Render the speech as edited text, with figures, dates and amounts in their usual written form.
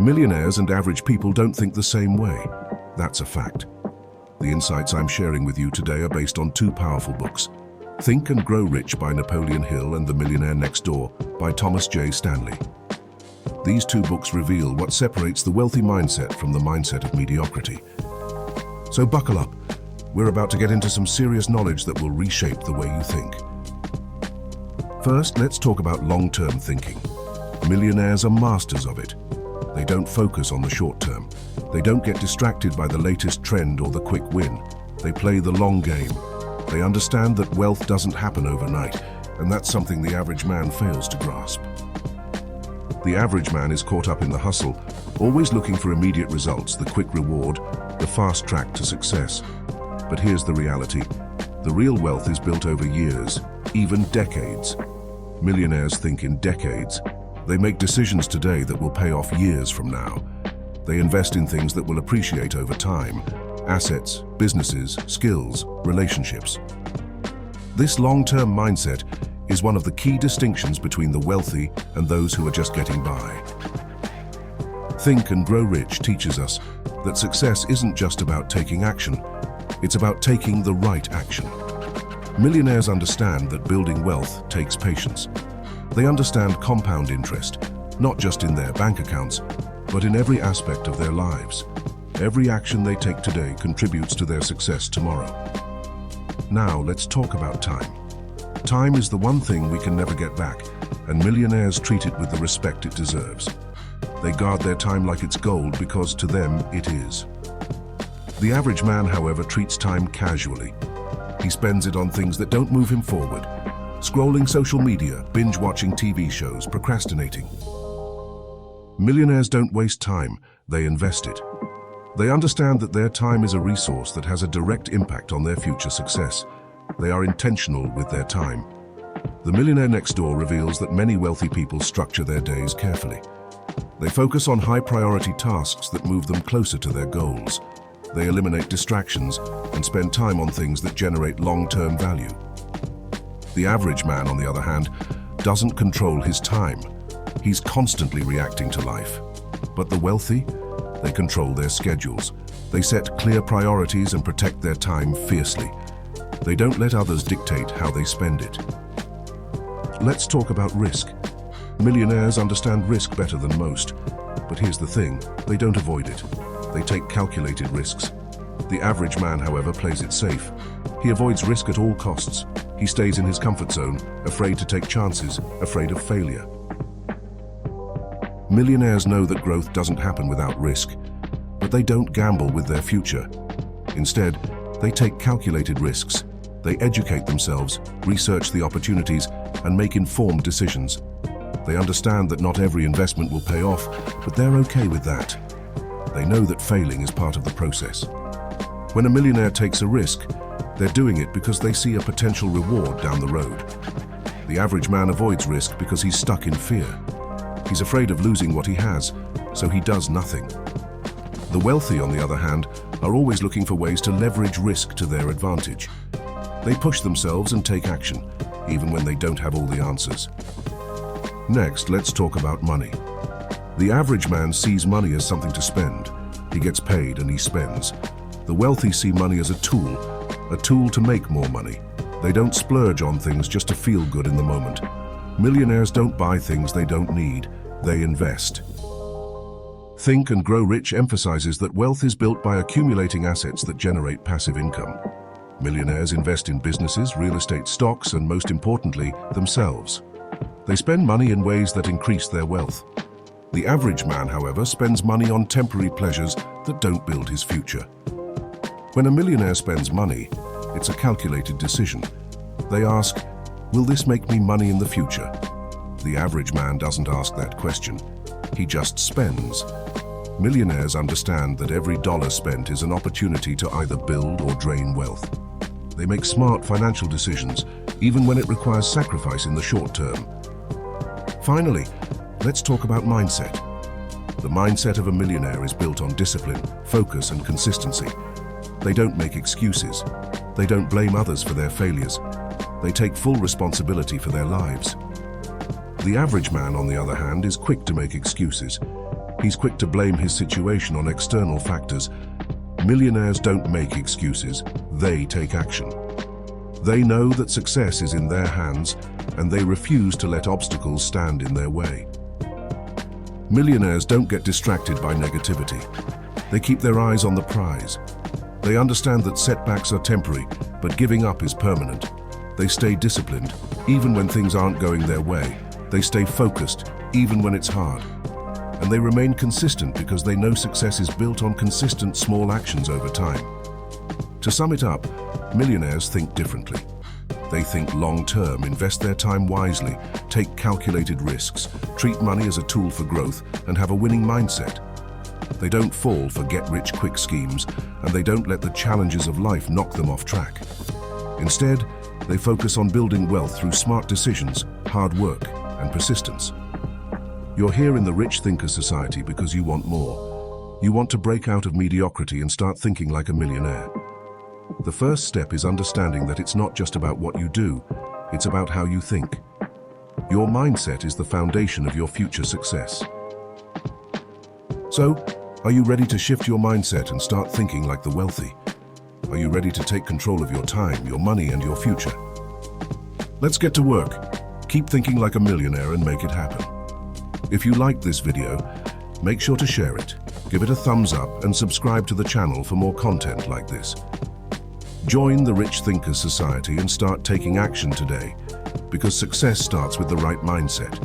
Millionaires and average people don't think the same way. That's a fact. The insights I'm sharing with you today are based on two powerful books: Think and Grow Rich by Napoleon Hill and The Millionaire Next Door by Thomas J. Stanley. These two books reveal what separates the wealthy mindset from the mindset of mediocrity. So buckle up. We're about to get into some serious knowledge that will reshape the way you think. First, let's talk about long-term thinking. Millionaires are masters of it. They don't focus on the short term. They don't get distracted by the latest trend or the quick win. They play the long game. They understand that wealth doesn't happen overnight, and that's something the average man fails to grasp. The average man is caught up in the hustle, always looking for immediate results, the quick reward, the fast track to success. But here's the reality. The real wealth is built over years, even decades. Millionaires think in decades. They make decisions today that will pay off years from now. They invest in things that will appreciate over time: assets, businesses, skills, relationships. This long-term mindset is one of the key distinctions between the wealthy and those who are just getting by. Think and Grow Rich teaches us that success isn't just about taking action, it's about taking the right action. Millionaires understand that building wealth takes patience. They understand compound interest, not just in their bank accounts, but in every aspect of their lives. Every action they take today contributes to their success tomorrow. Now, let's talk about time. Time is the one thing we can never get back, and millionaires treat it with the respect it deserves. They guard their time like it's gold because to them it is. The average man, however, treats time casually. He spends it on things that don't move him forward: scrolling social media, binge-watching TV shows, procrastinating. Millionaires don't waste time, they invest it. They understand that their time is a resource that has a direct impact on their future success. They are intentional with their time. The Millionaire Next Door reveals that many wealthy people structure their days carefully. They focus on high-priority tasks that move them closer to their goals. They eliminate distractions and spend time on things that generate long-term value. The average man, on the other hand, doesn't control his time. He's constantly reacting to life. But the wealthy, they control their schedules. They set clear priorities and protect their time fiercely. They don't let others dictate how they spend it. Let's talk about risk. Millionaires understand risk better than most. But here's the thing, they don't avoid it. They take calculated risks. The average man, however, plays it safe. He avoids risk at all costs. He stays in his comfort zone, afraid to take chances, afraid of failure. Millionaires know that growth doesn't happen without risk, but they don't gamble with their future. Instead, they take calculated risks. They educate themselves, research the opportunities, and make informed decisions. They understand that not every investment will pay off, but they're okay with that. They know that failing is part of the process. When a millionaire takes a risk, they're doing it because they see a potential reward down the road. The average man avoids risk because he's stuck in fear. He's afraid of losing what he has, so he does nothing. The wealthy, on the other hand, are always looking for ways to leverage risk to their advantage. They push themselves and take action, even when they don't have all the answers. Next, let's talk about money. The average man sees money as something to spend. He gets paid and he spends. The wealthy see money as a tool to make more money. They don't splurge on things just to feel good in the moment. Millionaires don't buy things they don't need, they invest. Think and Grow Rich emphasizes that wealth is built by accumulating assets that generate passive income. Millionaires invest in businesses, real estate, stocks, and most importantly, themselves. They spend money in ways that increase their wealth. The average man, however, spends money on temporary pleasures that don't build his future. When a millionaire spends money, it's a calculated decision. They ask, will this make me money in the future? The average man doesn't ask that question. He just spends. Millionaires understand that every dollar spent is an opportunity to either build or drain wealth. They make smart financial decisions, even when it requires sacrifice in the short term. Finally, let's talk about mindset. The mindset of a millionaire is built on discipline, focus, and consistency. They don't make excuses. They don't blame others for their failures. They take full responsibility for their lives. The average man, on the other hand, is quick to make excuses. He's quick to blame his situation on external factors. Millionaires don't make excuses, they take action. They know that success is in their hands, and they refuse to let obstacles stand in their way. Millionaires don't get distracted by negativity. They keep their eyes on the prize. They understand that setbacks are temporary, but giving up is permanent. They stay disciplined, even when things aren't going their way. They stay focused, even when it's hard. And they remain consistent because they know success is built on consistent small actions over time. To sum it up, millionaires think differently. They think long-term, invest their time wisely, take calculated risks, treat money as a tool for growth, and have a winning mindset. They don't fall for get-rich-quick schemes, and they don't let the challenges of life knock them off track. Instead, they focus on building wealth through smart decisions, hard work, and persistence. You're here in the Rich Thinker Society because you want more. You want to break out of mediocrity and start thinking like a millionaire. The first step is understanding that it's not just about what you do, it's about how you think. Your mindset is the foundation of your future success. So, are you ready to shift your mindset and start thinking like the wealthy? Are you ready to take control of your time, your money, and your future? Let's get to work. Keep thinking like a millionaire and make it happen. If you liked this video, make sure to share it, give it a thumbs up, and subscribe to the channel for more content like this. Join the Rich Thinkers Society and start taking action today, because success starts with the right mindset.